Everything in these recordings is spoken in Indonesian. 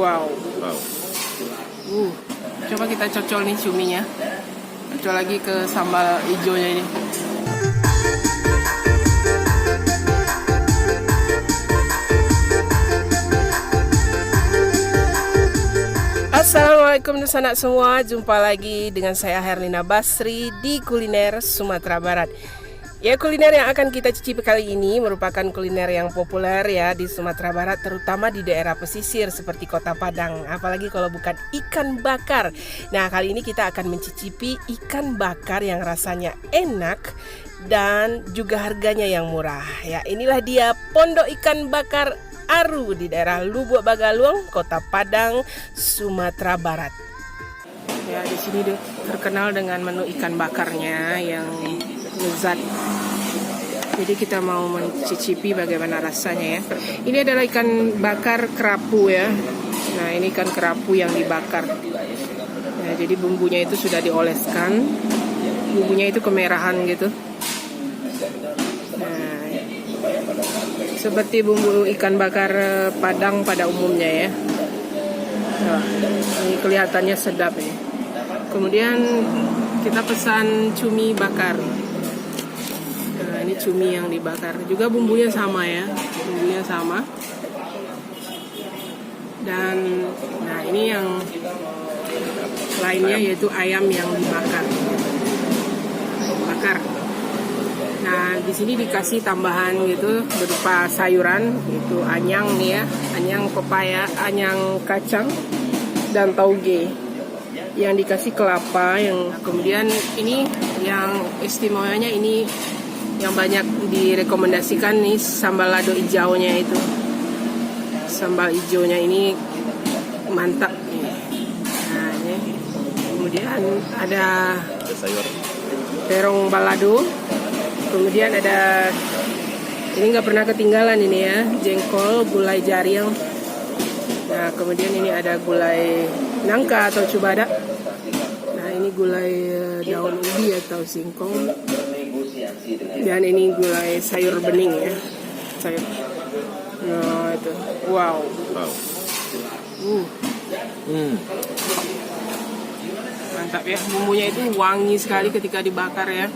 Wow. Wow. Coba kita cocol nih cuminya. Cocol lagi ke sambal hijaunya ini. Assalamualaikum sanak semua, jumpa lagi dengan saya Herlina Basri di Kuliner Sumatera Barat. Ya, kuliner yang akan kita cicipi kali ini merupakan kuliner yang populer ya di Sumatera Barat, terutama di daerah pesisir seperti Kota Padang. Apalagi kalau bukan ikan bakar. Nah, kali ini kita akan mencicipi ikan bakar yang rasanya enak dan juga harganya yang murah. Ya, inilah dia Pondok Ikan Bakar Aru di daerah Lubuk Bagaluang, Kota Padang, Sumatera Barat. Ya, di sini terkenal dengan menu ikan bakarnya yang lezat. Jadi kita mau mencicipi bagaimana rasanya ya. Ini adalah ikan bakar kerapu ya. Nah, ini ikan kerapu yang dibakar. Nah, jadi bumbunya itu sudah dioleskan. Bumbunya itu kemerahan gitu. Nah, seperti bumbu ikan bakar Padang pada umumnya ya. Nah, ini kelihatannya sedap ya. Kemudian kita pesan cumi bakar. Nah, ini cumi yang dibakar. Juga bumbunya sama ya. Bumbunya sama. Dan nah ini yang lainnya yaitu ayam yang dibakar. Bakar. Nah, di sini dikasih tambahan gitu berupa sayuran, itu anyang nih ya, anyang pepaya, anyang kacang dan tauge. Yang dikasih kelapa, yang kemudian ini yang istimewanya ini yang banyak direkomendasikan nih sambal lado hijaunya itu. Sambal hijaunya ini mantap nih. Nah, ini kemudian ada terong balado. Kemudian ada, ini nggak pernah ketinggalan ini ya, jengkol, gulai jaring. Nah, kemudian ini ada gulai nangka atau cubada. Nah, ini gulai daun ubi atau singkong. Dan ini gulai sayur bening ya, sayur. Nah, itu, wow. Mantap ya, bumbunya itu wangi sekali ketika dibakar ya.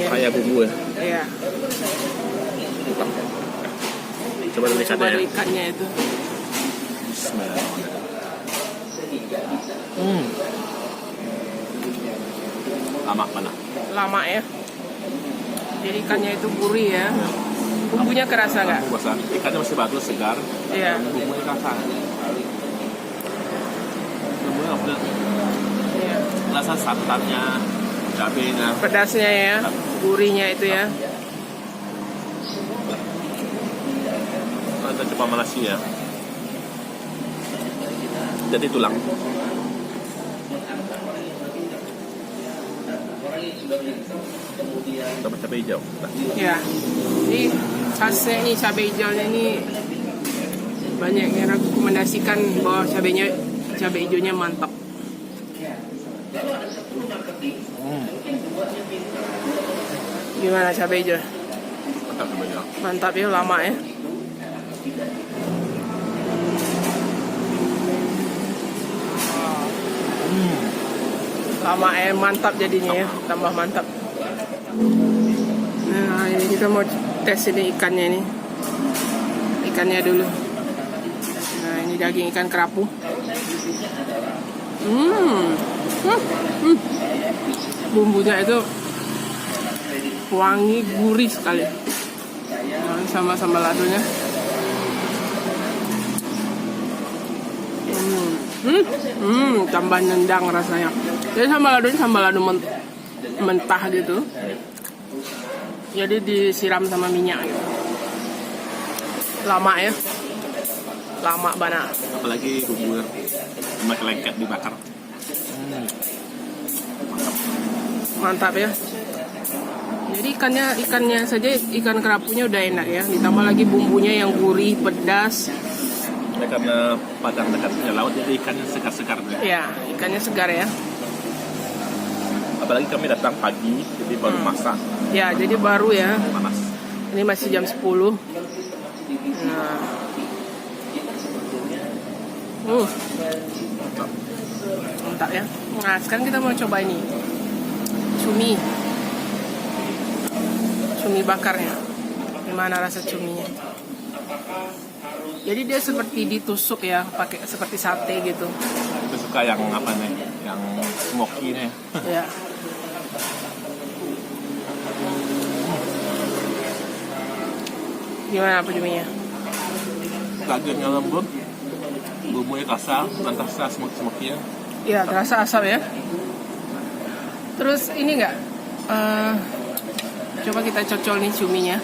Kayak bumbu ya. Iya. Coba dulu ikannya ya. Ikannya itu. Lama mana? Lama ya. Jadi ikannya itu gurih ya. Bumbunya kerasa nggak? Ikannya masih bagus, segar. Iya. Bumbunya kerasa. Bumbunya nggak. Iya. Rasa santannya, cabenya, pedasnya ya, gurihnya itu ya. Kita coba Malaysia ya. Jadi tulang. Tambah cabai hijau. Ya. Ini khasnya nih cabai hijaunya ini banyak yang rekomendasikan bahwa cabai hijaunya mantap. Gimana cabai hijau? Mantap sebenarnya. Mantap ya, lama ya. Lama ya, mantap jadinya ya, tambah mantap. Nah, ini kita mau tes ini ikannya ini. Ikannya dulu. Nah, ini daging ikan kerapu. Bumbunya itu wangi, gurih sekali. Nah, sama sambal ladonya. Tambah nendang rasanya. Jadi sambal ladonya sambal lado mentah gitu. Jadi disiram sama minyak gitu. Lama ya. Lama banget. Apalagi bumbu sama lengket dibakar. Mantap ya. Jadi ikannya saja, ikan kerapunya udah enak ya. Ditambah lagi bumbunya yang gurih, pedas. Ya, karena Padang dekatnya laut, jadi ikannya segar-segar. Ya, ikannya segar ya. Apalagi kami datang pagi, jadi baru masak. Ya, jadi baru ya. Panas. Ini masih jam 10. Nah, Mantap ya. Nah, sekarang kita mau coba ini. Cumi bakarnya. Gimana rasa cuminya? Jadi dia seperti ditusuk ya, pakai seperti sate gitu. Aku suka yang apa nih, yang smoky nih. Ya. Gimana apa cuminya? Dagingnya lembut, bumbunya kasar, dan terasa smoky-smoky ya. Iya, terasa asam ya. Terus ini enggak? Coba kita cocol nih cuminya.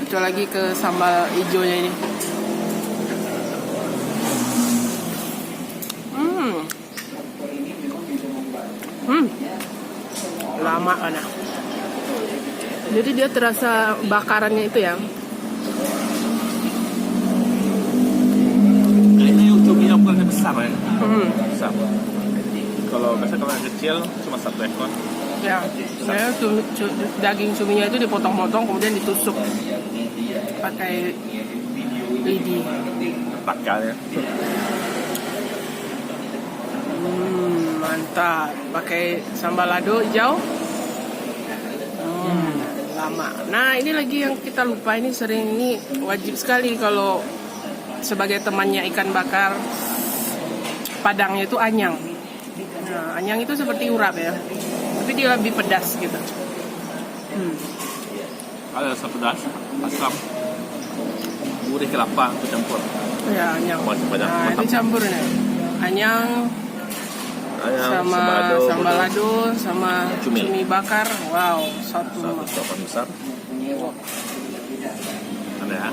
Cocol lagi ke sambal hijaunya ini. Lama kan. Jadi dia terasa bakarannya itu ya. Kayaknya yang cuminya ukurannya besar ya. Besar. Kalau biasanya kalau yang kecil cuma 1 ekor. Ya, saya daging cuminya itu dipotong-potong kemudian ditusuk pakai lidi. Pakai ya. Mantap. Pakai sambal lado hijau. Lama. Nah, ini lagi yang kita lupa, ini sering, ini wajib sekali kalau sebagai temannya ikan bakar Padangnya itu anyang. Nah, anyang itu seperti urap ya, tapi dia lebih pedas gitu. Ada rasa pedas, asam, gurih kelapa itu campur. Ya, anyang. Nah, itu campur nih. Anyang sama sambal lado sama cumi bakar. Wow, satu suapan besar. Ada ya.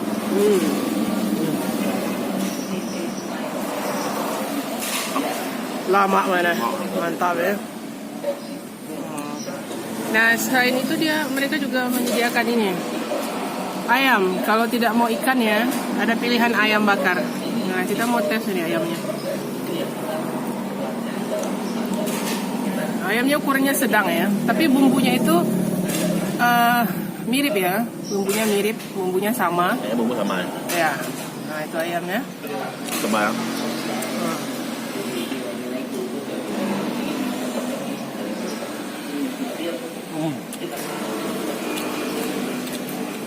Lama mana, mantap ya. Nah, selain itu mereka juga menyediakan ini ayam. Kalau tidak mau ikan ya, ada pilihan ayam bakar. Nah, kita mau tes ini ayamnya. Ayamnya ukurannya sedang ya, tapi bumbunya itu mirip ya, bumbunya sama. Ya, bumbu sama ya. Ya, nah itu ayamnya. Coba.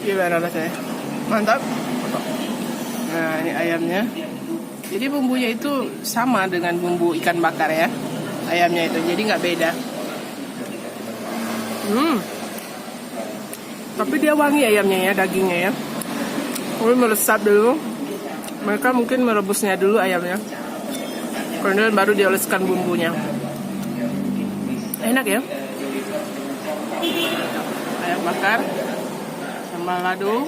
Gimana rasanya? Mantap. Nah, ini ayamnya. Jadi bumbunya itu sama dengan bumbu ikan bakar ya. Ayamnya itu, jadi nggak beda. Tapi dia wangi ayamnya ya, dagingnya ya. Kemudian meresap dulu. Mereka mungkin merebusnya dulu ayamnya. Kemudian baru dioleskan bumbunya. Enak ya. Ayam bakar, sambal lado.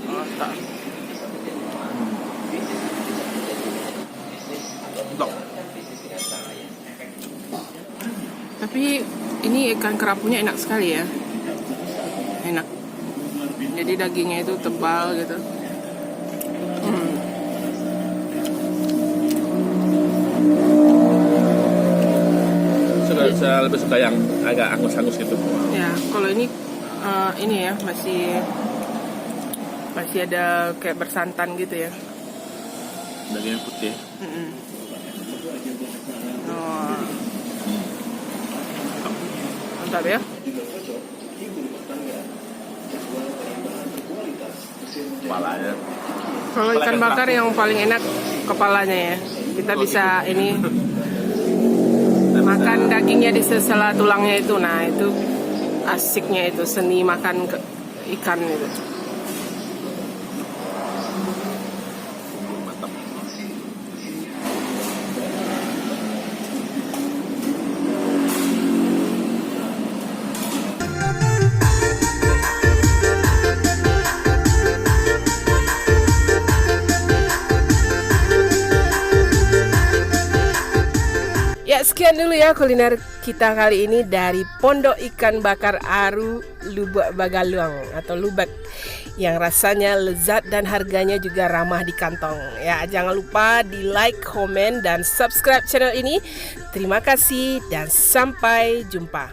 Mantap. Tapi ini ikan kerapunya enak sekali ya. Enak. Jadi dagingnya itu tebal gitu. Saya lebih suka yang agak angus-angus gitu. Ya, kalau ini ya masih ada kayak bersantan gitu ya. Dagingnya putih. Mantap ya. Kepalanya. Kalau ikan bakar yang paling enak kepalanya ya. Kita bisa ini makan dagingnya di sela tulangnya itu. Nah, itu asiknya itu, seni makan ikan itu. Ya, sekian dulu ya kuliner kita kali ini dari Pondok Ikan Bakar Aru Lubak Bagaluang atau Lubak, yang rasanya lezat dan harganya juga ramah di kantong. Ya, jangan lupa di like, komen, dan subscribe channel ini. Terima kasih dan sampai jumpa.